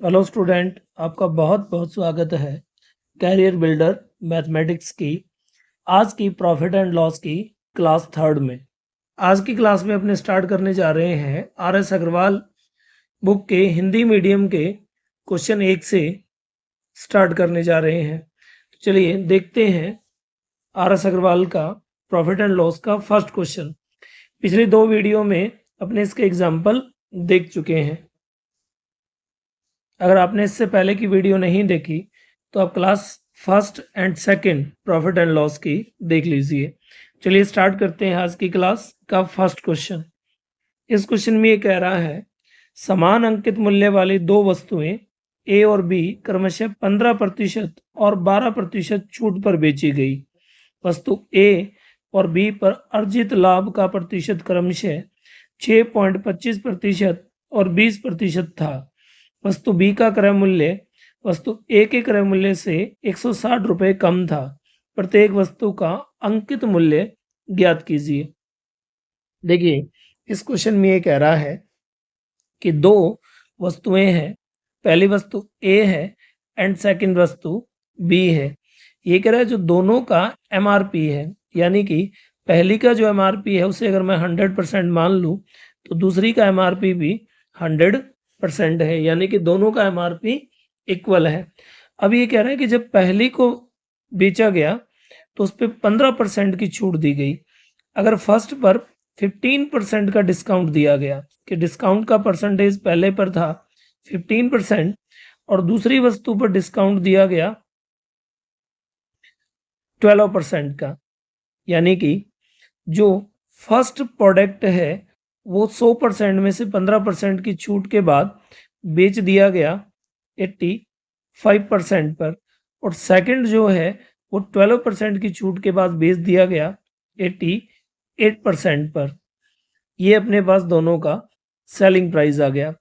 Hello student, आपका बहुत बहुत स्वागत है कैरियर बिल्डर मैथमेटिक्स की आज की प्रॉफिट एंड लॉस की क्लास थर्ड में। आज की क्लास में अपने स्टार्ट करने जा रहे हैं आर.एस. अग्रवाल बुक के हिंदी मीडियम के क्वेश्चन 1 से स्टार्ट करने जा रहे हैं। तो चलिए देखते हैं आर.एस. अग्रवाल का प्रॉफिट एंड लॉस का फर्स्ट क्वेश्चन। पिछले 2 वीडियो में अपने इसके एग्जाम्पल देख चुके हैं। अगर आपने इससे पहले की वीडियो नहीं देखी तो आप class first and second profit and loss की देख लीजिए। चलिए स्टार्ट करते हैं आज की क्लास का फर्स्ट क्वेश्चन। इस क्वेश्चन में ये कह रहा है समान अंकित मूल्य वाली दो वस्तुएं ए और बी क्रमशः 15% और 12% छूट पर बेची गई। वस्तु ए और बी पर अर्जित लाभ का प्रतिशत क्रमशः 6.25% और 20% था। वस्तु बी का क्रय मूल्य वस्तु ए के क्रय मूल्य से 160 रुपये कम था। प्रत्येक वस्तु का अंकित मूल्य ज्ञात कीजिए। देखिए इस क्वेश्चन में ये कह रहा है कि दो वस्तुएं हैं, पहली वस्तु ए है एंड सेकंड वस्तु बी है। ये कह रहा है जो दोनों का एमआरपी है, यानी कि पहली का जो एमआरपी है उसे अगर मैं 100% मान लूँ तो दूसरी का एमआरपी भी 100% है, यानी कि दोनों का एमआरपी इक्वल है। अब ये कह रहा है कि जब पहली को बेचा गया तो उस पर 15% की छूट दी गई। अगर फर्स्ट पर 15% का डिस्काउंट दिया गया कि डिस्काउंट का परसेंटेज पहले पर था 15% और दूसरी वस्तु पर डिस्काउंट दिया गया 12% का, यानी कि जो फर्स्ट प्रोडक्ट है वो 100% में से 15% की छूट के बाद बेच दिया गया 85% पर, और सेकंड जो है वो 12% की छूट के बाद बेच दिया गया 88% पर। ये अपने पास दोनों का सेलिंग प्राइस आ गया।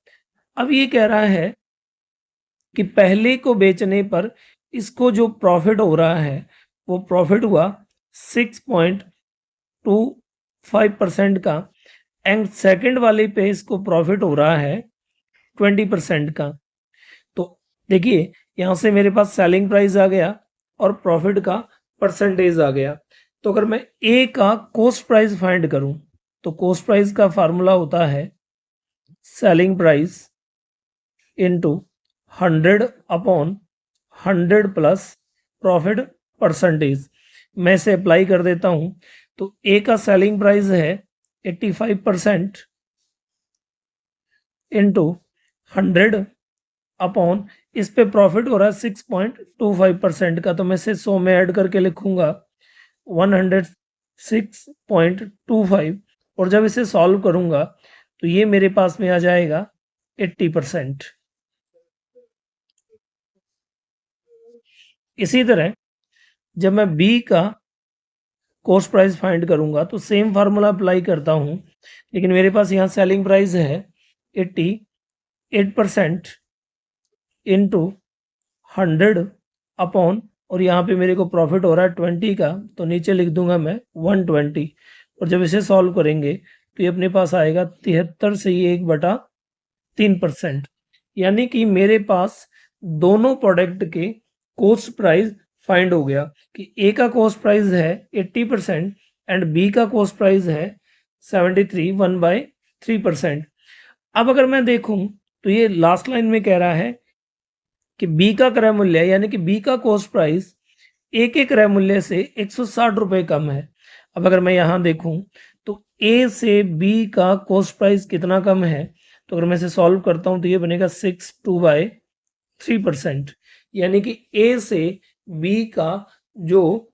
अब ये कह रहा है कि पहले को बेचने पर इसको जो प्रॉफिट हो रहा है वो प्रॉफिट हुआ 6.25% का, एंड सेकंड वाले पे इसको प्रॉफिट हो रहा है 20% का। तो देखिए यहाँ से मेरे पास सेलिंग प्राइस आ गया और प्रॉफिट का परसेंटेज आ गया। तो अगर मैं ए का कॉस्ट प्राइस फाइंड करूं तो कॉस्ट प्राइस का फार्मूला होता है selling price into 100 upon 100 plus profit percentage. मैं इसे अप्लाई कर देता हूं तो ए का सेलिंग प्राइस है 85% इनटू 100 अपॉन इस पे प्रॉफिट हो रहा है 6.25% का, तो मैं इसे 100 में ऐड करके लिखूंगा 106.25, और जब इसे सॉल्व करूंगा तो ये मेरे पास में आ जाएगा 80%। इसी तरह जब मैं बी का कॉस्ट प्राइस फाइंड करूंगा तो सेम फार्मूला अप्लाई करता हूं, लेकिन मेरे पास यहाँ सेलिंग प्राइस है 88% इनटू 100 अपॉन, और यहाँ पे मेरे को प्रॉफिट हो रहा है 20 का, तो नीचे लिख दूंगा मैं 120, और जब इसे सॉल्व करेंगे तो ये अपने पास आएगा 73 से ये 1/3%, यानी कि मेरे पास दोनों प्रोडक्ट के कॉस्ट प्राइस फाइंड हो गया कि ए का कॉस्ट प्राइस है 80% एंड बी का कॉस्ट प्राइस है 73 1/3%। अब अगर मैं देखूं तो ये लास्ट लाइन में कह रहा है कि बी का क्रय मूल्य यानी कि बी का कॉस्ट प्राइस ए के क्रय मूल्य से 160 रुपये कम है। अब अगर मैं यहाँ देखूं तो ए से बी का कॉस्ट प्राइस कितना कम है, तो अगर मैं इसे सॉल्व करता हूं तो ये बनेगा 62/3%, यानी कि ए से बी का जो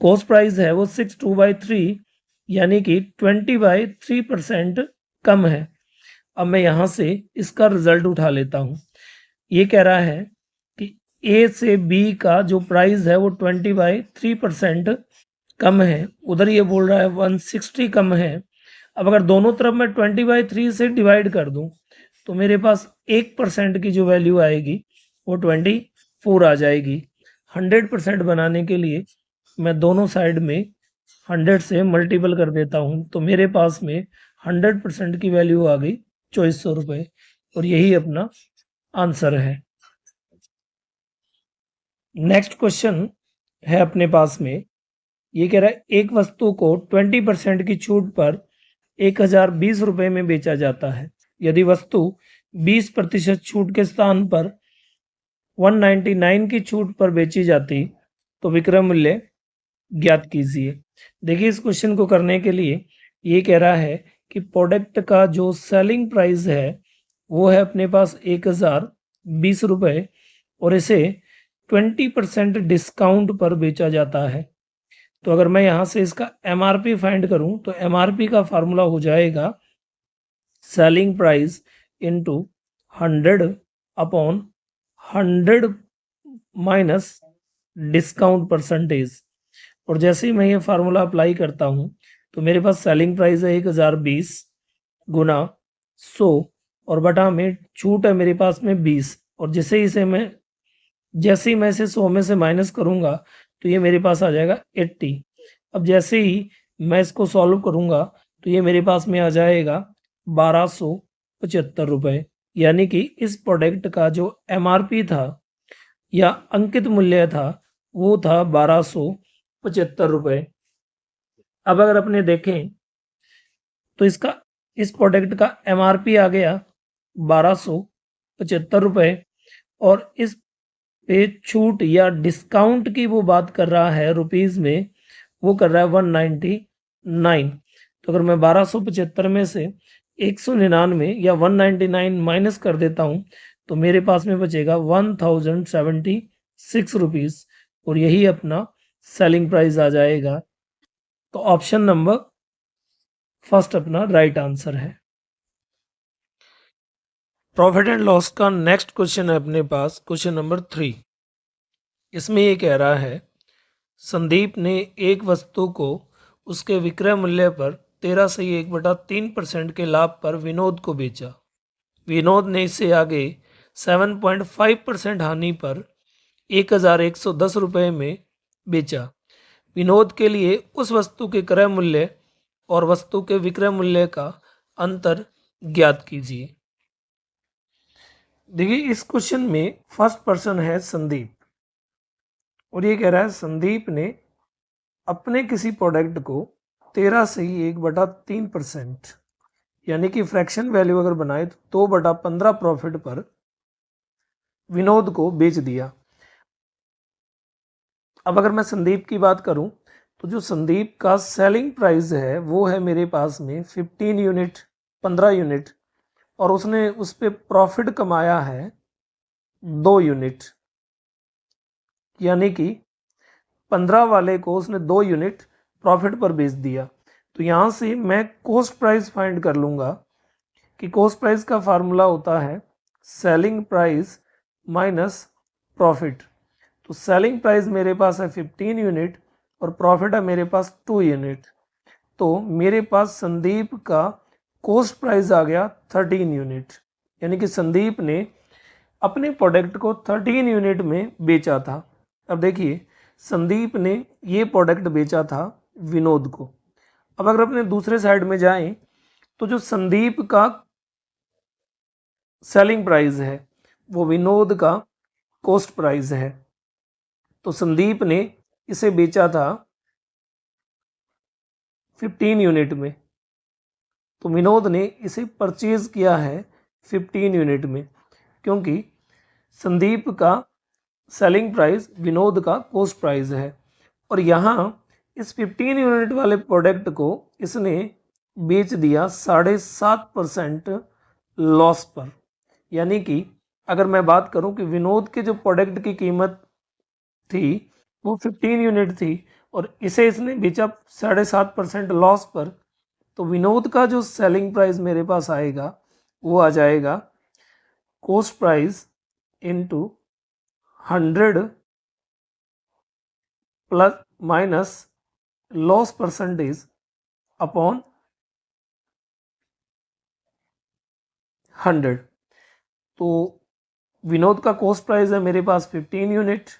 कॉस्ट प्राइस है वो 62/3 यानी कि 20/3% कम है। अब मैं यहाँ से इसका रिजल्ट उठा लेता हूँ। ये कह रहा है कि ए से बी का जो प्राइस है वो 20/3% कम है, उधर ये बोल रहा है 160 कम है। अब अगर दोनों तरफ मैं 20/3 से डिवाइड कर दूं तो मेरे पास 1% की जो वैल्यू आएगी वो 24 आ जाएगी। 100% बनाने के लिए मैं दोनों साइड में 100 से मल्टीपल कर देता हूं, तो मेरे पास में 100% की वैल्यू आ गई 2400 रुपये, और यही अपना आंसर है। नेक्स्ट क्वेश्चन है अपने पास में, ये कह रहा है एक वस्तु को 20% की छूट पर 1020 रुपये में बेचा जाता है। यदि वस्तु 20% छूट के स्थान पर 199 की छूट पर बेची जाती तो विक्रय मूल्य ज्ञात कीजिए। देखिए इस क्वेश्चन को करने के लिए ये कह रहा है कि प्रोडक्ट का जो सेलिंग प्राइस है वो है अपने पास 1020 रुपये और इसे 20% डिस्काउंट पर बेचा जाता है। तो अगर मैं यहाँ से इसका MRP फाइंड करूँ तो MRP का फार्मूला हो जाएगा selling price into 100 upon 100 minus discount percentage. और जैसे ही मैं ये फार्मूला अप्लाई करता हूँ तो मेरे पास सेलिंग प्राइस है 1020 गुना 100 और बटा में छूट है मेरे पास में 20 और जैसे ही मैं इसे 100 में से माइनस करूँगा तो ये मेरे पास आ जाएगा 80। अब जैसे ही मैं इसको सॉल्व करूँगा तो ये मेरे पास में आ जाएगा 1275 रुपये। यानी कि इस प्रोडक्ट का जो MRP था या अंकित मूल्य था वो था 1275 रुपये। अब अगर अपने देखें तो इस प्रोडक्ट का MRP आ गया 1275 रुपये और इस पे छूट या डिस्काउंट की वो बात कर रहा है रुपीज़ में, वो कर रहा है 199। तो अगर मैं 1275 में से 199 या 199 माइनस कर देता हूँ तो मेरे पास में बचेगा 1076 रुपीज़ और यही अपना सेलिंग प्राइस आ जाएगा। तो ऑप्शन नंबर फर्स्ट अपना राइट आंसर है। प्रॉफिट एंड लॉस का नेक्स्ट क्वेश्चन है अपने पास, क्वेश्चन नंबर 3। इसमें ये कह रहा है संदीप ने एक वस्तु को उसके विक्रय मूल्य पर 13/1/3% के लाभ पर विनोद को बेचा। विनोद ने इसे आगे 7.5% हानि पर 1110 रुपये में बेचा। विनोद के लिए उस वस्तु के क्रय मूल्य और वस्तु के विक्रय मूल्य का अंतर ज्ञात कीजिए। देखिए इस क्वेश्चन में फर्स्ट पर्सन है संदीप और ये कह रहा है संदीप ने अपने किसी प्रोडक्ट को 13/1/3% यानी कि फ्रैक्शन वैल्यू अगर बनाए तो 2/15 प्रॉफिट पर विनोद को बेच दिया। अब अगर मैं संदीप की बात करूं तो जो संदीप का सेलिंग प्राइस है वो है मेरे पास में 15 यूनिट और उसने उस पर प्रॉफिट कमाया है 2 यूनिट, यानी कि 15 वाले को उसने 2 यूनिट प्रॉफिट पर बेच दिया। तो यहाँ से मैं कॉस्ट प्राइस फाइंड कर लूँगा कि कॉस्ट प्राइस का फार्मूला होता है सेलिंग प्राइस माइनस प्रॉफिट। तो सेलिंग प्राइस मेरे पास है 15 यूनिट और प्रॉफिट है मेरे पास 2 यूनिट। तो मेरे पास संदीप का कॉस्ट प्राइस आ गया 13 यूनिट, यानी कि संदीप ने अपने प्रोडक्ट को 13 यूनिट में बेचा था। अब देखिए संदीप ने ये प्रोडक्ट बेचा था विनोद को। अब अगर अपने दूसरे साइड में जाएं तो जो संदीप का सेलिंग प्राइस है वो विनोद का कॉस्ट प्राइस है। तो संदीप ने इसे बेचा था 15 यूनिट में, तो विनोद ने इसे परचेज किया है 15 यूनिट में, क्योंकि संदीप का सेलिंग प्राइस विनोद का कॉस्ट प्राइस है और यहाँ इस 15 यूनिट वाले प्रोडक्ट को इसने बेच दिया 7.5% लॉस पर। यानी कि अगर मैं बात करूं कि विनोद के जो प्रोडक्ट की कीमत थी वो 15 यूनिट थी और इसे इसने बेचा 7.5% लॉस पर, तो विनोद का जो सेलिंग प्राइस मेरे पास आएगा वो आ जाएगा cost price into 100 plus minus loss percentage upon 100। तो विनोद का कॉस्ट प्राइस है मेरे पास 15 यूनिट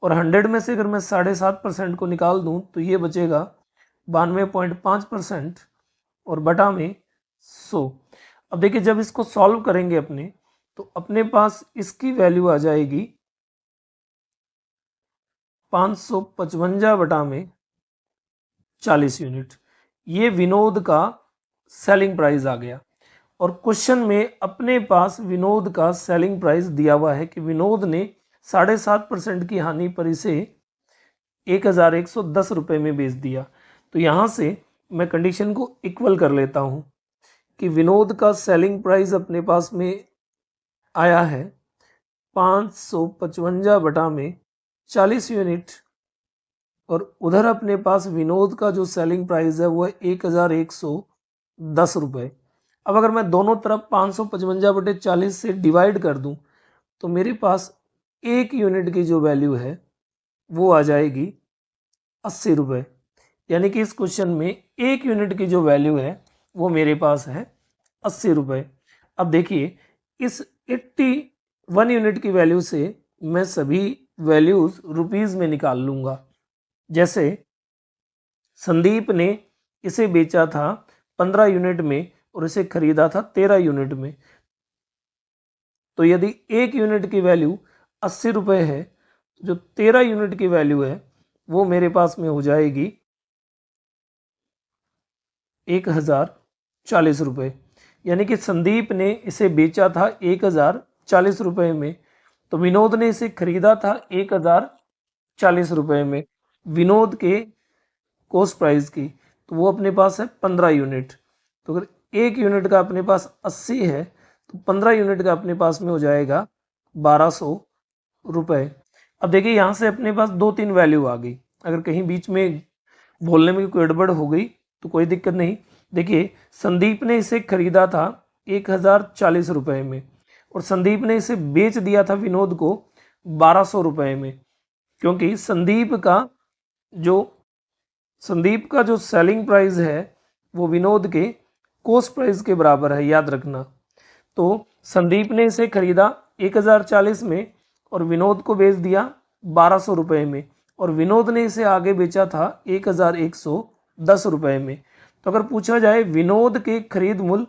और 100 में से अगर मैं 7.5% को निकाल दूं तो ये बचेगा 92.5% और बटा में 100। अब देखिए जब इसको सॉल्व करेंगे अपने तो अपने पास इसकी वैल्यू आ जाएगी 555 बटा में 40 यूनिट। ये विनोद का सेलिंग प्राइस आ गया। और क्वेश्चन में अपने पास विनोद का सेलिंग प्राइस दिया हुआ है कि विनोद ने 7.5% की हानि पर इसे 1110 रुपये में बेच दिया। तो यहाँ से मैं कंडीशन को इक्वल कर लेता हूँ कि विनोद का सेलिंग प्राइस अपने पास में आया है 555 बटा में 40 यूनिट, और उधर अपने पास विनोद का जो सेलिंग प्राइस है वो है 1110 रुपये। अब अगर मैं दोनों तरफ 555 बटे 40 से डिवाइड कर दूं तो मेरे पास एक यूनिट की जो वैल्यू है वो आ जाएगी 80 रुपये। यानी कि इस क्वेश्चन में एक यूनिट की जो वैल्यू है वो मेरे पास है 80 रुपये। अब देखिए इस 81 यूनिट की वैल्यू से मैं सभी वैल्यूज़ रुपीज़ में निकाल लूँगा। जैसे संदीप ने इसे बेचा था 15 यूनिट में और इसे खरीदा था 13 यूनिट में। तो यदि एक यूनिट की वैल्यू 80 रुपये है, जो 13 यूनिट की वैल्यू है वो मेरे पास में हो जाएगी 1040 रुपये। यानी कि संदीप ने इसे बेचा था 1040 रुपये में, तो विनोद ने इसे खरीदा था 1040 रुपये में विनोद के कॉस्ट प्राइस की। तो वो अपने पास है 15 यूनिट। तो अगर एक यूनिट का अपने पास 80 है तो 15 यूनिट का अपने पास में हो जाएगा 1200 रुपये। अब देखिए यहाँ से अपने पास 2-3 वैल्यू आ गई। अगर कहीं बीच में बोलने में कोई गड़बड़ हो गई तो कोई दिक्कत नहीं। देखिए संदीप ने इसे खरीदा था 1040 रुपये में और संदीप ने इसे बेच दिया था विनोद को 1200 रुपये में, क्योंकि संदीप का जो सेलिंग प्राइस है वो विनोद के कॉस्ट प्राइस के बराबर है, याद रखना। तो संदीप ने इसे खरीदा 1040 में और विनोद को बेच दिया 1200 रुपये में, और विनोद ने इसे आगे बेचा था 1110 रुपये में। तो अगर पूछा जाए विनोद के खरीद मूल्य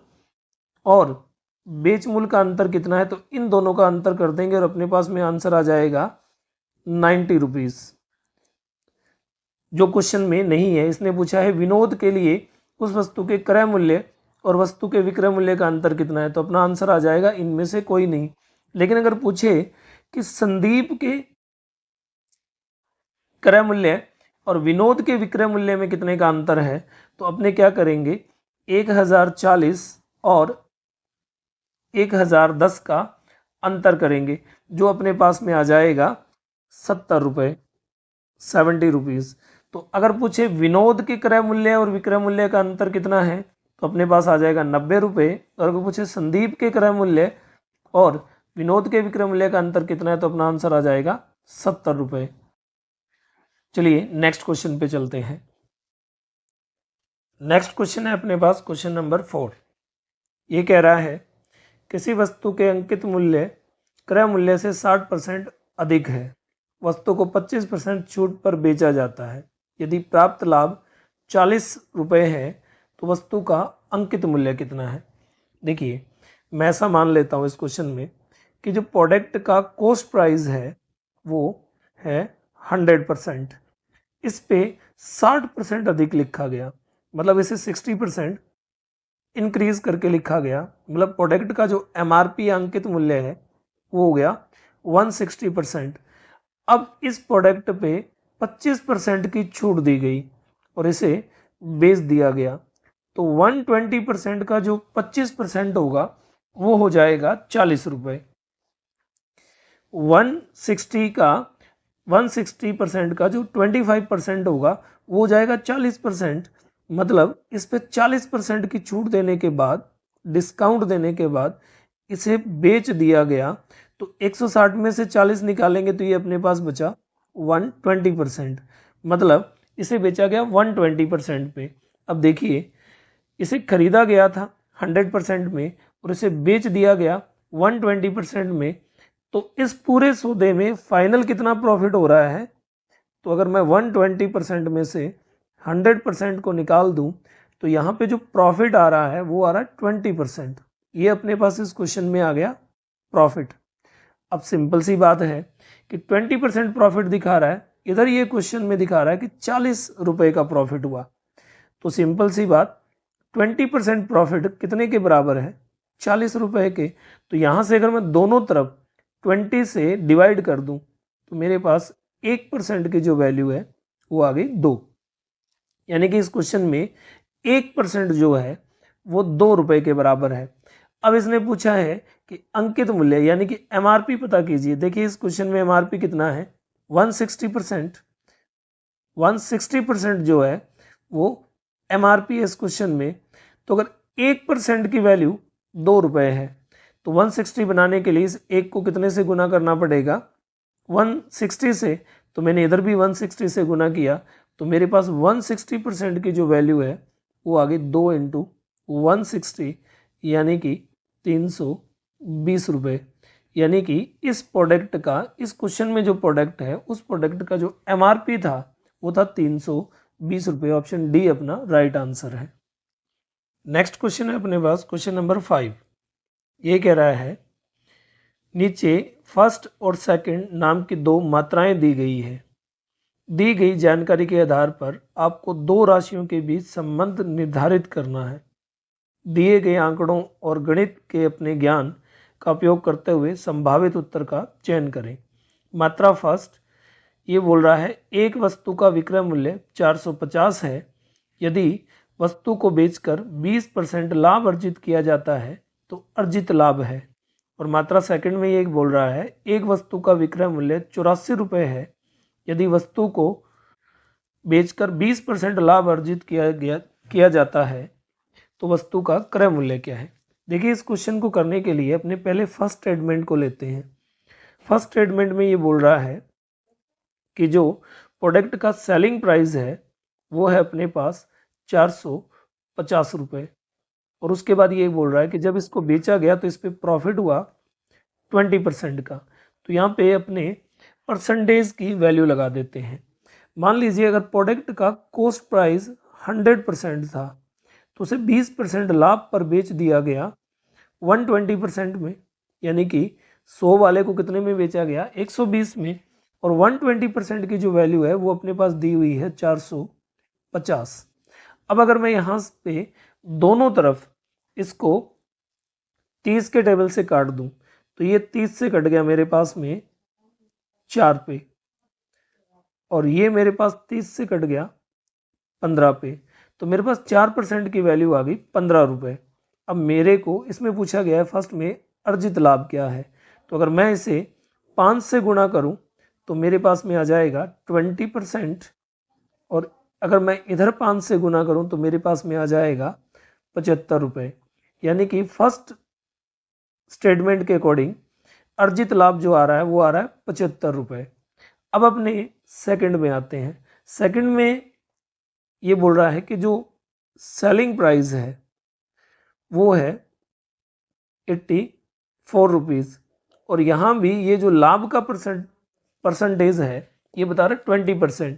और बेच मूल्य का अंतर कितना है, तो इन दोनों का अंतर कर देंगे और अपने पास में आंसर आ जाएगा 90 रुपीज़। जो क्वेश्चन में नहीं है, इसने पूछा है विनोद के लिए उस वस्तु के क्रय मूल्य और वस्तु के विक्रय मूल्य का अंतर कितना है, तो अपना आंसर आ जाएगा इनमें से कोई नहीं। लेकिन अगर पूछे कि संदीप के क्रय मूल्य और विनोद के विक्रय मूल्य में कितने का अंतर है, तो अपने क्या करेंगे 1040 और 1010 का अंतर करेंगे, जो अपने पास में आ जाएगा 70 रुपये, 70 रुपीज़। तो अगर पूछे विनोद के क्रय मूल्य और विक्रय मूल्य का अंतर कितना है, तो अपने पास आ जाएगा 90 रुपये। और अगर पूछे संदीप के क्रय मूल्य और विनोद के विक्रय मूल्य का अंतर कितना है, तो अपना आंसर आ जाएगा 70 रुपये। चलिए नेक्स्ट क्वेश्चन पे चलते हैं। नेक्स्ट क्वेश्चन है अपने पास क्वेश्चन नंबर 4। ये कह रहा है किसी वस्तु के अंकित मूल्य क्रय मूल्य से 60% अधिक है, वस्तु को 25% छूट पर बेचा जाता है। यदि प्राप्त लाभ 40 रुपये है तो वस्तु का अंकित मूल्य कितना है। देखिए मैं ऐसा मान लेता हूँ इस क्वेश्चन में कि जो प्रोडक्ट का कॉस्ट प्राइस है वो है 100%, इस पे 60% अधिक लिखा गया, मतलब इसे 60% इंक्रीज करके लिखा गया। मतलब प्रोडक्ट का जो MRP अंकित मूल्य है वो हो गया 160%। अब इस प्रोडक्ट पे 25% की छूट दी गई और इसे बेच दिया गया, तो 120% का जो 25% होगा वो हो जाएगा 40 रुपये। 160% का जो 25% होगा वो हो जाएगा 40%। मतलब इस पे 40% की छूट देने के बाद, डिस्काउंट देने के बाद इसे बेच दिया गया। तो 160 में से 40 निकालेंगे तो ये अपने पास बचा 120%, मतलब इसे बेचा गया 120% पे। अब देखिए इसे खरीदा गया था 100% में और इसे बेच दिया गया 120% में, तो इस पूरे सौदे में फाइनल कितना प्रॉफिट हो रहा है। तो अगर मैं 120% में से 100% को निकाल दूं तो यहाँ पे जो प्रॉफिट आ रहा है वो आ रहा है 20%। ये अपने पास इस क्वेश्चन में आ गया प्रॉफिट। अब सिंपल सी बात है कि 20% प्रॉफिट दिखा रहा है, इधर ये क्वेश्चन में दिखा रहा है कि 40 रुपए का प्रॉफिट हुआ। तो सिंपल सी बात, 20% प्रॉफिट कितने के बराबर है? 40 रुपए के। तो यहाँ से अगर मैं दोनों तरफ 20 से डिवाइड कर दूं तो मेरे पास 1% की जो वैल्यू है वो आ गई 2। यानी कि इस क्वेश्चन में 1% जो है वो 2 रुपए के बराबर है। अब इसने पूछा है कि अंकित मूल्य यानी कि एमआरपी पता कीजिए। देखिए इस क्वेश्चन में एमआरपी कितना है? 160%। 160% जो है वो एमआरपी है इस क्वेश्चन में। तो अगर 1% की वैल्यू 2 रुपए है तो 160 बनाने के लिए इस एक को कितने से गुना करना पड़ेगा? 160 से। तो मैंने इधर भी 160 से गुना किया तो मेरे पास 160% की जो वैल्यू है वो आ गई 2 इंटू 160 यानी कि 320 रुपये। यानी कि इस प्रोडक्ट का, इस क्वेश्चन में जो प्रोडक्ट है उस प्रोडक्ट का जो एमआरपी था वो था 320 रुपये। ऑप्शन डी अपना राइट आंसर है। नेक्स्ट क्वेश्चन है अपने पास क्वेश्चन नंबर 5। ये कह रहा है नीचे फर्स्ट और सेकंड नाम की दो मात्राएं दी गई है। दी गई जानकारी के आधार पर आपको दो राशियों के बीच संबंध निर्धारित करना है। दिए गए आंकड़ों और गणित के अपने ज्ञान का उपयोग करते हुए संभावित उत्तर का चयन करें। मात्रा फर्स्ट ये बोल रहा है एक वस्तु का विक्रय मूल्य 450 है। यदि वस्तु को बेचकर 20% लाभ अर्जित किया जाता है तो अर्जित लाभ है। और मात्रा सेकंड में ये बोल रहा है एक वस्तु का विक्रय मूल्य 84 रुपये है। यदि वस्तु को बेचकर 20% लाभ अर्जित किया जाता है तो वस्तु का क्रय मूल्य क्या है? देखिए इस क्वेश्चन को करने के लिए अपने पहले फर्स्ट स्टेटमेंट को लेते हैं। फर्स्ट स्टेटमेंट में ये बोल रहा है कि जो प्रोडक्ट का सेलिंग प्राइस है वो है अपने पास 450 रुपये। और उसके बाद ये बोल रहा है कि जब इसको बेचा गया तो इस पर प्रॉफिट हुआ 20% का। तो यहाँ पे अपने परसेंटेज की वैल्यू लगा देते हैं। मान लीजिए अगर प्रोडक्ट का कॉस्ट प्राइस 100% था तो उसे 20% लाभ पर बेच दिया गया 120% में। यानी कि 100 वाले को कितने में बेचा गया? 120 में। और 120% की जो वैल्यू है वो अपने पास दी हुई है 450। अब अगर मैं यहाँ पे दोनों तरफ इसको 30 के टेबल से काट दूं तो ये 30 से कट गया मेरे पास में 4 पे, और ये मेरे पास 30 से कट गया 15 पे। तो मेरे पास 4% की वैल्यू आ गई 15 रुपये। अब मेरे को इसमें पूछा गया है फर्स्ट में अर्जित लाभ क्या है। तो अगर मैं इसे 5 से गुणा करूं तो मेरे पास में आ जाएगा 20%। और अगर मैं इधर 5 से गुना करूं तो मेरे पास में आ जाएगा 75 रुपये। यानी कि फर्स्ट स्टेटमेंट के अकॉर्डिंग अर्जित लाभ जो आ रहा है वो आ रहा है 75 रुपये। अब अपने सेकंड में आते हैं। सेकंड में ये बोल रहा है कि जो सेलिंग प्राइस है वो है 84 रुपीज़। और यहाँ भी ये जो लाभ का परसेंटेज है ये बता रहा है 20%।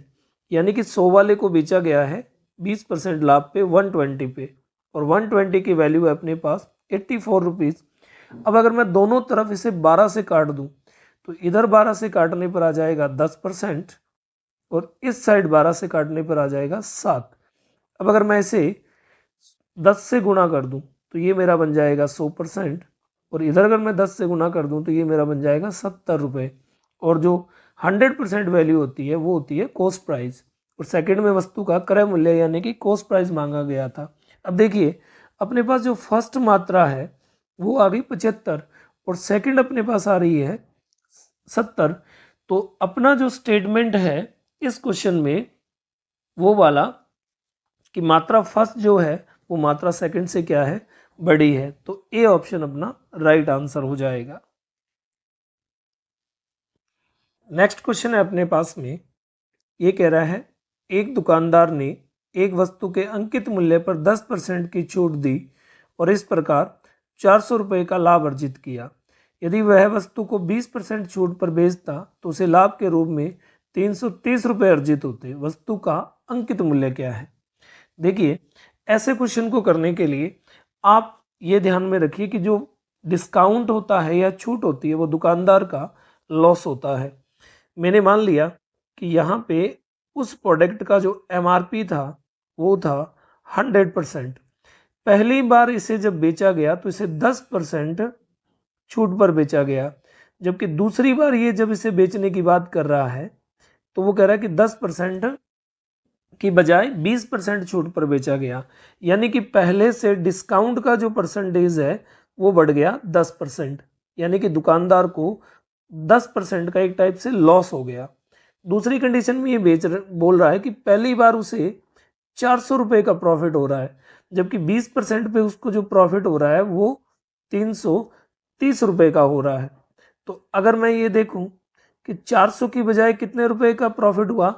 यानी कि 100 वाले को बेचा गया है 20% लाभ पे 120 पे, और 120 की वैल्यू है अपने पास 84 रुपीज़। अब अगर मैं दोनों तरफ इसे 12 से काट दूं तो इधर 12 से काटने पर आ जाएगा 10% और इस साइड 12 से काटने पर आ जाएगा 7। अब अगर मैं इसे 10 से गुणा कर दूं तो ये मेरा बन जाएगा 100%, और इधर अगर मैं 10 से गुणा कर दूं तो ये मेरा बन जाएगा 70 रुपये। और जो 100% वैल्यू होती है वो होती है कॉस्ट प्राइस। और सेकंड में वस्तु का क्रय मूल्य यानी कि कॉस्ट प्राइस मांगा गया था। अब देखिए अपने पास जो फर्स्ट मात्रा है वो आ गई 75 और सेकंड अपने पास आ रही है 70। तो अपना जो स्टेटमेंट है इस क्वेश्चन में वो वाला कि मात्रा फर्स्ट जो है वो मात्रा सेकंड से क्या है? बड़ी है। तो ए ऑप्शन अपना राइट आंसर हो जाएगा। नेक्स्ट क्वेश्चन है अपने पास में, ये कह रहा है एक दुकानदार ने एक वस्तु के अंकित मूल्य पर 10% की छूट दी और इस प्रकार 400 रुपये का लाभ अर्जित किया। यदि वह वस्तु को 20% छूट पर बेचता तो उसे लाभ के रूप में 330 रुपये अर्जित होते। वस्तु का अंकित मूल्य क्या है? देखिए ऐसे क्वेश्चन को करने के लिए आप ये ध्यान में रखिए कि जो डिस्काउंट होता है या छूट होती है वो दुकानदार का लॉस होता है। मैंने मान लिया कि यहाँ पे उस प्रोडक्ट का जो एमआरपी था वो था 100%। पहली बार इसे जब बेचा गया तो इसे 10% छूट पर बेचा गया, जबकि दूसरी बार ये जब इसे बेचने की बात कर रहा है तो वो कह रहा है कि 10% की बजाय 20% छूट पर बेचा गया। यानी कि पहले से डिस्काउंट का जो परसेंटेज है वो बढ़ गया 10%, यानी कि दुकानदार को 10% का एक टाइप से लॉस हो गया। दूसरी कंडीशन में ये बोल रहा है कि पहली बार उसे 400 रुपये का प्रॉफिट हो रहा है, जबकि 20% पे उसको जो प्रॉफिट हो रहा है वो 330 रुपये का हो रहा है। तो अगर मैं ये देखूं कि 400 की बजाय कितने रुपए का प्रॉफिट हुआ,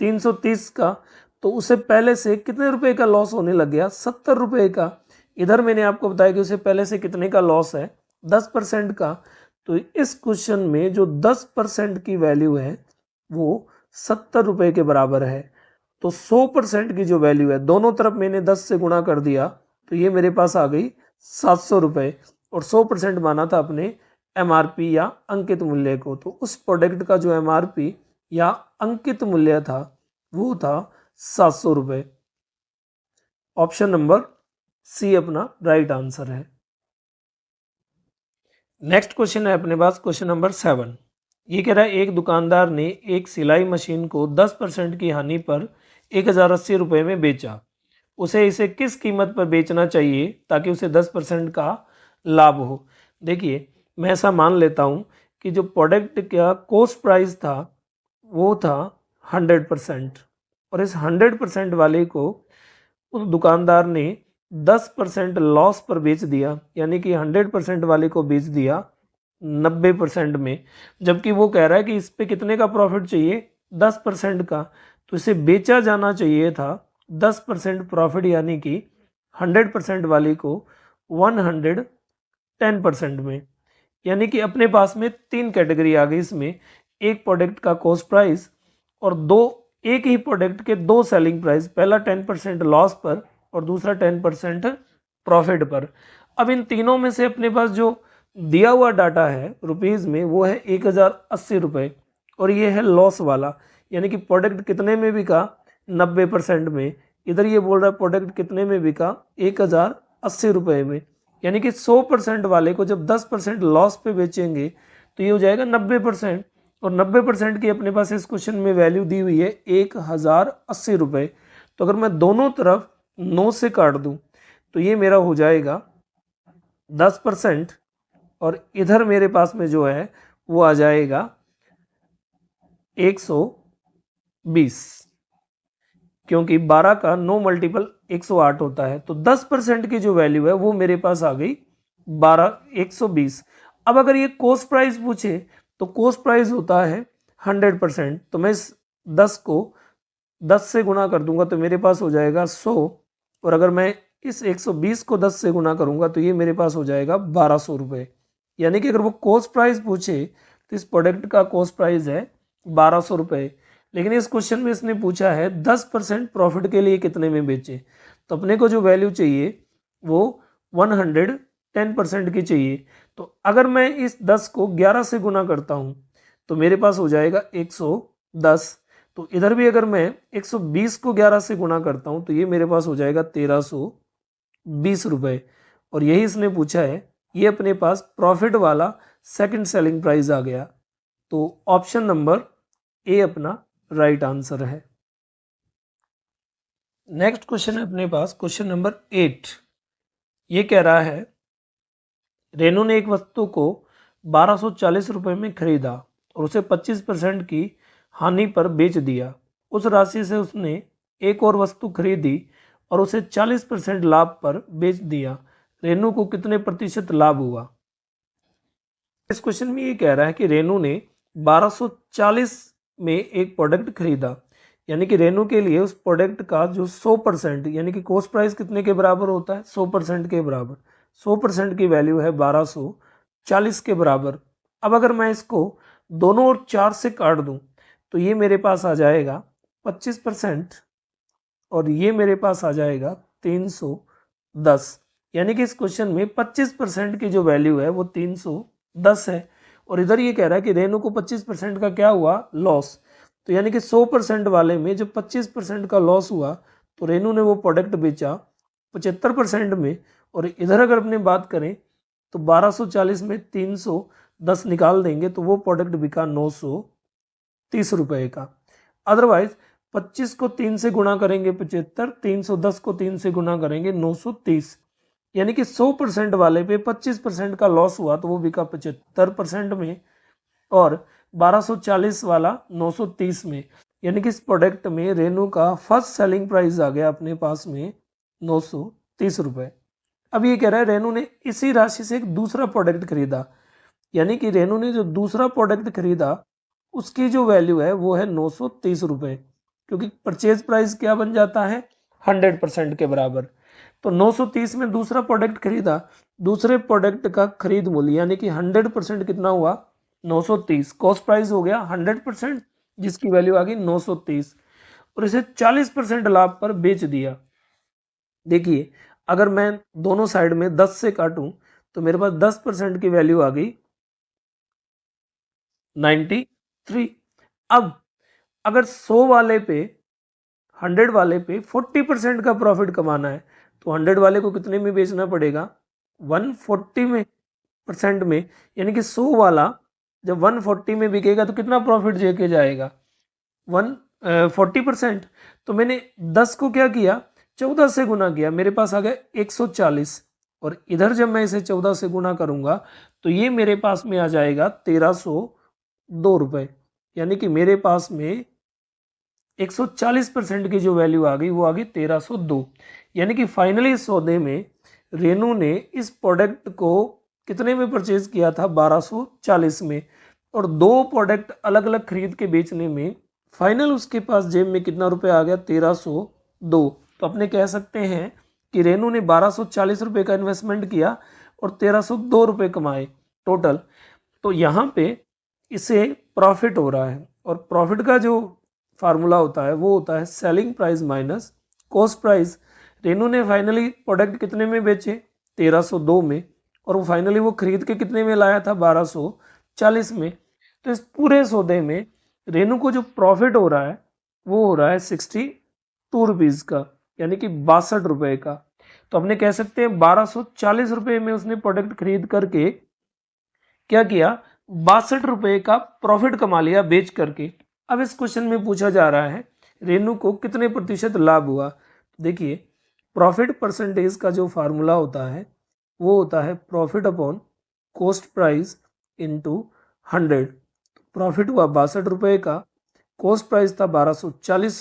330 का, तो उसे पहले से कितने रुपए का लॉस होने लग गया, 70 रुपये का। इधर मैंने आपको बताया कि उसे पहले से कितने का लॉस है, 10% का। तो इस क्वेश्चन में जो 10% की वैल्यू है वो 70 रुपये के बराबर है। तो 100% की जो वैल्यू है, दोनों तरफ मैंने 10 से गुणा कर दिया तो ये मेरे पास आ गई 700 रुपये, और 100% माना था अपने एमआरपी या अंकित मूल्य को। तो उस प्रोडक्ट का जो एमआरपी या अंकित मूल्य था वो था 700 रुपये। ऑप्शन नंबर सी अपना राइट आंसर है। नेक्स्ट क्वेश्चन है अपने पास क्वेश्चन नंबर 7। ये कह रहा है एक दुकानदार ने एक सिलाई मशीन को 10% की हानि पर 1080 रुपये में बेचा। उसे इसे किस कीमत पर बेचना चाहिए ताकि उसे 10% का लाभ हो। देखिए, मैं ऐसा मान लेता हूँ कि जो प्रोडक्ट का कॉस्ट प्राइस था वो था 100%, और इस 100% वाले को उस दुकानदार ने 10% लॉस पर बेच दिया, यानी कि 100% वाले को बेच दिया 90% में। जबकि वो कह रहा है कि इस पे कितने का प्रॉफिट चाहिए, 10% का। तो इसे बेचा जाना चाहिए था 10% प्रॉफिट, यानी कि 100% वाले को 110% में। यानी कि अपने पास में तीन कैटेगरी आ गई इसमें, एक प्रोडक्ट का कॉस्ट प्राइस और एक ही प्रोडक्ट के दो सेलिंग प्राइस, पहला 10% लॉस पर और दूसरा 10% प्रॉफिट पर। अब इन तीनों में से अपने पास जो दिया हुआ डाटा है रुपीज़ में वो है 1080 रुपये, और ये है लॉस वाला, यानी कि प्रोडक्ट कितने में बिका, 90% में। इधर ये बोल रहा है प्रोडक्ट कितने में बिका, 1080 रुपये में। यानी कि 100% वाले को जब 10% लॉस पे बेचेंगे तो ये हो जाएगा 90%, और 90% की अपने पास इस क्वेश्चन में वैल्यू दी हुई है 1080 रुपये। तो अगर मैं दोनों तरफ 9 से काट दूं तो ये मेरा हो जाएगा 10%, और इधर मेरे पास में जो है वो आ जाएगा 120, क्योंकि 12 का 9 मल्टीपल 108 होता है। तो 10% की जो वैल्यू है वो मेरे पास आ गई 120। अब अगर ये कॉस्ट प्राइस पूछे तो कॉस्ट प्राइस होता है 100%, तो मैं इस 10 को 10 से गुणा कर दूंगा तो मेरे पास हो जाएगा 100, और अगर मैं इस 120 को 10 से गुणा करूंगा तो ये मेरे पास हो जाएगा 1200 रुपये। यानी कि अगर वो कॉस्ट प्राइस पूछे तो इस प्रोडक्ट का कॉस्ट प्राइस है 1200 रुपये, लेकिन इस क्वेश्चन में इसने पूछा है 10% प्रॉफिट के लिए कितने में बेचे। तो अपने को जो वैल्यू चाहिए वो 110% की चाहिए। तो अगर मैं इस 10 को 11 से गुना करता हूँ तो मेरे पास हो जाएगा 110। तो इधर भी अगर मैं 120 को 11 से गुना करता हूँ तो ये मेरे पास हो जाएगा 1320 रुपये, और यही इसने पूछा है। ये अपने पास प्रॉफिट वाला सेकंड सेलिंग प्राइस आ गया। तो ऑप्शन नंबर ए अपना राइट आंसर है। नेक्स्ट क्वेश्चन है अपने पास क्वेश्चन नंबर 8। ये कह रहा है रेनू ने एक वस्तु को 1240 रुपये में खरीदा और उसे 25% की हानि पर बेच दिया। उस राशि से उसने एक और वस्तु खरीदी और उसे 40% लाभ पर बेच दिया। रेनू को कितने प्रतिशत लाभ हुआ। इस क्वेश्चन में ये कह रहा है कि रेनू ने 1240 में एक प्रोडक्ट खरीदा, यानी कि रेनू के लिए उस प्रोडक्ट का जो 100%, यानी कि कॉस्ट प्राइस कितने के बराबर होता है, 100% के बराबर। 100% की वैल्यू है 1240 के बराबर। अब अगर मैं इसको दोनों ओर 4 से काट दूं तो ये मेरे पास आ जाएगा 25%, और ये मेरे पास आ जाएगा 310। यानी कि इस क्वेश्चन में 25% की जो वैल्यू है वो 310 है, और इधर ये कह रहा है कि रेनू को 25% का क्या हुआ, लॉस। तो यानी कि 100% वाले में जब 25% का लॉस हुआ तो रेनू ने वो प्रोडक्ट बेचा 75% में, और इधर अगर अपने बात करें तो 1240 में 310 निकाल देंगे तो वो प्रोडक्ट बिका 930 रुपए का। अदरवाइज 25 को 3 से गुणा करेंगे 75, 310 को 3 से गुणा करेंगे 930, यानी कि 100% वाले पे 25% का लॉस हुआ तो वो बिका 75% में, और 1240 वाला 930 में, यानी कि इस प्रोडक्ट में रेनू का फर्स्ट सेलिंग प्राइस आ गया अपने पास में 930 रुपए। अब ये कह रहा है रेनू ने इसी राशि से एक दूसरा प्रोडक्ट खरीदा, यानी कि रेनू ने जो दूसरा प्रोडक्ट खरीदा उसकी जो वैल्यू है वो है 930 रुपए, क्योंकि परचेज प्राइस क्या बन जाता है, 100% के बराबर। तो 930 में दूसरा प्रोडक्ट खरीदा, दूसरे प्रोडक्ट का खरीद मूल्य यानी कि 100% कितना हुआ, 930, कॉस्ट प्राइस हो गया 100%, जिसकी वैल्यू आ गई 930, और इसे 40% लाभ पर बेच दिया। देखिए अगर मैं दोनों साइड में 10 से काटूं तो मेरे पास 10% की वैल्यू आ गई 93। अब अगर 100 वाले पे 100 वाले पे 40% का प्रॉफिट कमाना है तो 100 वाले को कितने में बेचना पड़ेगा, 140 में परसेंट में, यानी कि 100 वाला जब 140 में बिकेगा तो कितना प्रॉफिट लेके जाएगा, 40%। तो मैंने 10 को क्या किया, 14 से गुना किया, मेरे पास आ गया 140, और इधर जब मैं इसे 14 से गुना करूंगा तो ये मेरे पास में आ जाएगा 1302 रुपए, यानी कि मेरे पास में 140% की जो वैल्यू आ गई वो आ गई 1302। यानी कि फाइनली इस सौदे में रेनू ने इस प्रोडक्ट को कितने में परचेज किया था, 1240 में, और दो प्रोडक्ट अलग अलग खरीद के बेचने में फाइनल उसके पास जेब में कितना रुपए आ गया, 1302। तो अपने कह सकते हैं कि रेनू ने 1240 रुपए का इन्वेस्टमेंट किया और 1302 रुपए कमाए टोटल। तो यहाँ पे इसे प्रॉफिट हो रहा है, और प्रॉफिट का जो फार्मूला होता है वो होता है selling price minus cost price. Renu ने फाइनली प्रोडक्ट कितने में बेचे, 1302 में, और वो फाइनली वो खरीद के कितने में लाया था, 1240 में। तो इस पूरे सौदे में रेनू को जो प्रॉफिट हो रहा है वो हो रहा है 62 रुपीज़ का, यानी कि 62 रुपये का। तो अपने कह सकते हैं 1240 रुपये में उसने प्रोडक्ट खरीद करके क्या किया, 62 रुपये का प्रॉफिट कमा लिया बेच करके। अब इस क्वेश्चन में पूछा जा रहा है रेनू को कितने प्रतिशत लाभ हुआ। देखिए प्रॉफिट परसेंटेज का जो फार्मूला होता है वो होता है profit upon cost price into 100। Profit हुआ 62 रुपये का, कॉस्ट प्राइस था 1240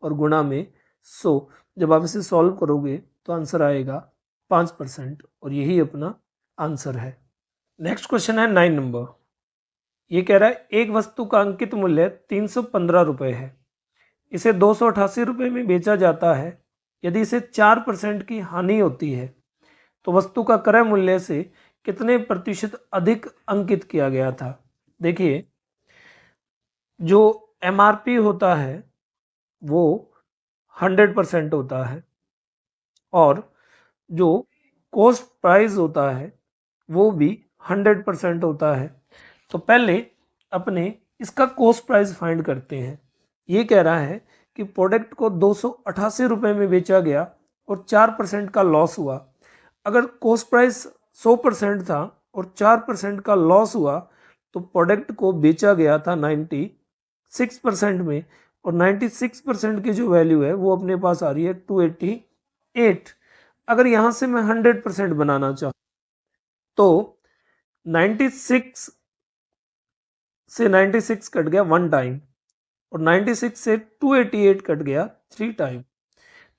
और गुणा में 100। जब आप इसे सॉल्व करोगे तो आंसर आएगा 5%, और यही अपना आंसर है। नेक्स्ट क्वेश्चन है 9 नंबर। ये कह रहा है एक वस्तु का अंकित मूल्य 315 रुपये है, इसे 288 रुपये में बेचा जाता है। यदि इसे 4% की हानि होती है तो वस्तु का क्रय मूल्य से कितने प्रतिशत अधिक अंकित किया गया था। देखिए जो MRP होता है वो 100% होता है, और जो कॉस्ट प्राइस होता है वो भी 100% होता है। तो पहले अपने इसका कॉस्ट प्राइस फाइंड करते हैं। ये कह रहा है कि प्रोडक्ट को 288 रुपये में बेचा गया और 4% का लॉस हुआ। अगर कॉस्ट प्राइस 100% था और 4% का लॉस हुआ तो प्रोडक्ट को बेचा गया था 96% में, और 96% की जो वैल्यू है वो अपने पास आ रही है 288। अगर यहाँ से मैं 100% बनाना चाहूँ तो 96 से 96 कट गया 1 टाइम, और 96 से 288 कट गया 3 टाइम,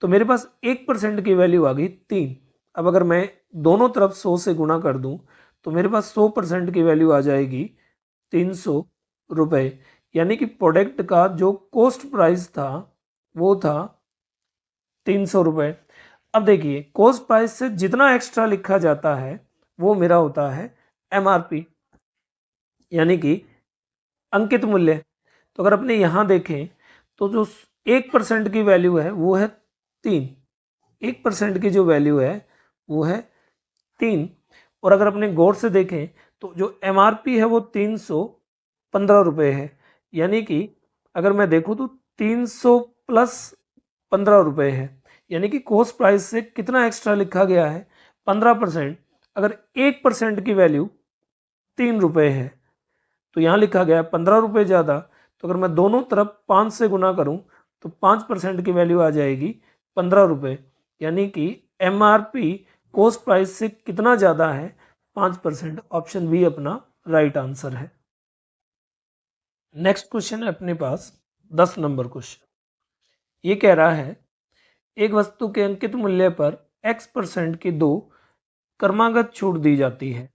तो मेरे पास 1% की वैल्यू आ गई 3। अब अगर मैं दोनों तरफ 100 से गुणा कर दूं तो मेरे पास 100% की वैल्यू आ जाएगी 300 रुपये, यानी कि प्रोडक्ट का जो कॉस्ट प्राइस था वो था 300 रुपये। अब देखिए कॉस्ट प्राइस से जितना एक्स्ट्रा लिखा जाता है वो मेरा होता है MRP, यानी कि अंकित मूल्य। तो अगर अपने यहाँ देखें तो जो 1% की वैल्यू है वो है 3, 1% की जो वैल्यू है वो है 3। और अगर अपने गौर से देखें तो जो MRP है वो 315 रुपये है, यानी कि अगर मैं देखूँ तो 300 प्लस 15 रुपये है, यानी कि कॉस्ट प्राइस से कितना एक्स्ट्रा लिखा गया है 15%। अगर 1% की वैल्यू 3 रुपये है तो यहाँ लिखा गया है 15 रुपये ज़्यादा। तो अगर मैं दोनों तरफ 5 से गुना करूँ तो 5% की वैल्यू आ जाएगी 15 रुपये, यानी कि MRP कॉस्ट प्राइस से कितना ज़्यादा है 5%। ऑप्शन बी अपना राइट आंसर है। नेक्स्ट क्वेश्चन है अपने पास 10 नंबर क्वेश्चन। ये कह रहा है एक वस्तु के अंकित मूल्य पर X% की 2 क्रमागत छूट दी जाती है।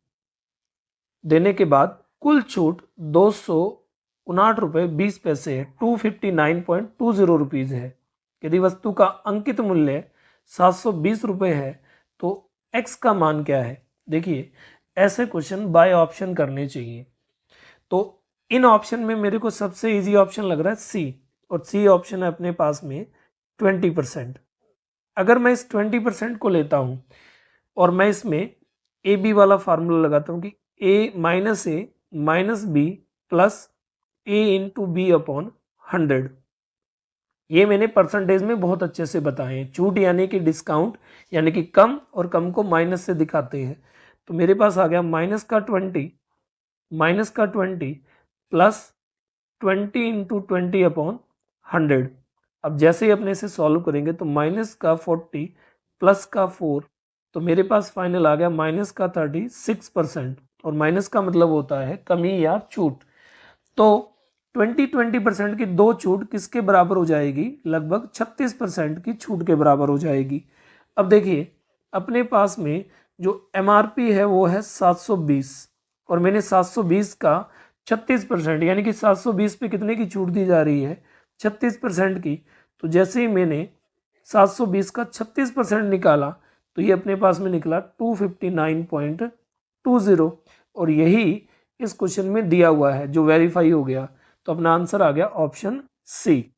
देने के बाद कुल छूट 259 रुपये 20 पैसे है, 259.20 रुपीज़ है। यदि वस्तु का अंकित मूल्य 720 रुपये है तो X का मान क्या है। देखिए ऐसे क्वेश्चन बाय ऑप्शन करने चाहिए। तो इन ऑप्शन में मेरे को सबसे इजी ऑप्शन लग रहा है सी, और सी ऑप्शन है अपने पास में 20%। अगर मैं इस 20% को लेता हूँ और मैं इसमें ए बी वाला फार्मूला लगाता हूँ कि ए माइनस बी प्लस ए इंटू बी अपॉन 100। ये मैंने परसेंटेज में बहुत अच्छे से बताए हैं। छूट यानी कि डिस्काउंट, यानी कि कम, और कम को माइनस से दिखाते हैं। तो मेरे पास आ गया माइनस का 20 प्लस 20 इंटू 20 अपॉन 100। अब जैसे ही अपने से सॉल्व करेंगे तो माइनस का 40 प्लस का 4, तो मेरे पास फाइनल आ गया माइनस का 36%। और माइनस का मतलब होता है कमी या छूट। तो 20% की 2 छूट किसके बराबर हो जाएगी, लगभग 36% की छूट के बराबर हो जाएगी। अब देखिए अपने पास में जो MRP है वो है 720, और मैंने 720 का 36% यानी कि 720 पे कितने की छूट दी जा रही है, 36% की। तो जैसे ही मैंने 720 का 36% निकाला तो ये अपने पास में निकला 259.20, और यही इस क्वेश्चन में दिया हुआ है जो वेरीफाई हो गया। तो अपना आंसर आ गया ऑप्शन सी।